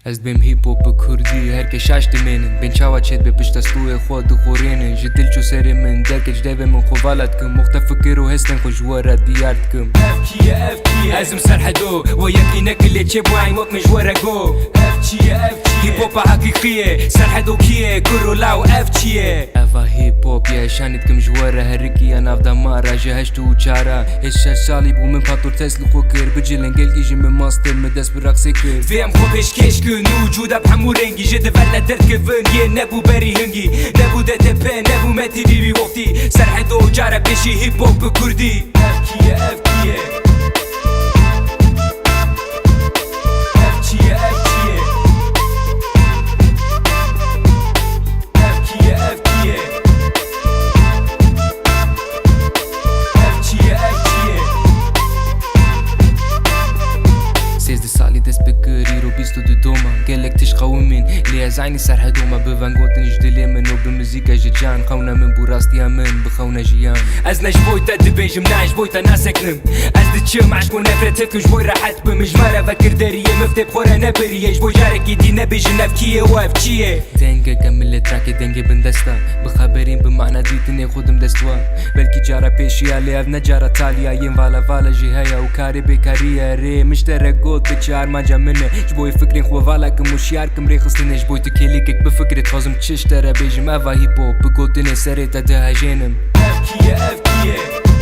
Ez bim hip hop kurdی هر که ششت منن بین چاوا چت به پشت استوی خود خورینه جدل چو سر من درکج دیو من خوالت کم مختفکر و هستن خوشواره دیارت کم FTF ازم سرحدو و یکی نکلی چه بوعی موت مجوره گو FTF هیپ هوب حقیقیه سرحدو کیه کرولا و اف چیه اوا هیپ هوب یه شانت کم جواره هرکی انا دماره جهشت و چاره هش سالی بو من پاتور تسلی خو کر بجلنگل ایجی من ماستر مدس براقصی کر فیم خوبش کش کن وجوده بحمو رنگی جده ولا درد کفن یه نبو بری هنگی نبو دت پن نبو متی بی بی وقتی سرحدو جاره بشی هیپ هوب کردی FTF سالی دست بگری رو بیست و دو دوما گلک تش قومین لی زعینی سرحدوما بفنگوت نجدلی من و بمزیک جان خونه من براستی من بخونه جیان از نش بویتا دبیجم نش بویتا نسکنم از دچم عشق و نفرت تفکش بوی راحت بمجمره فکر دریه مفته بخوره نبریش بوی جارکی دی نبیج نفکیه و اف چیه دنگه کمل تراکی دنگه بندستا بخبرین بمعنى دیتنی خودم دستوا بلکی جاره پیشی علی اف نجاره تالیا ین والا جهیا و کاری بکاریه ری مشترک گوت بچار ما جمنه جبوی فکرین خو والا که مشیار کم ری خستنه جبوی تکلیک بفکرت خازم چش تره بیجم اوا هیپ هوب بگوتنی سری تا ده جنم FTF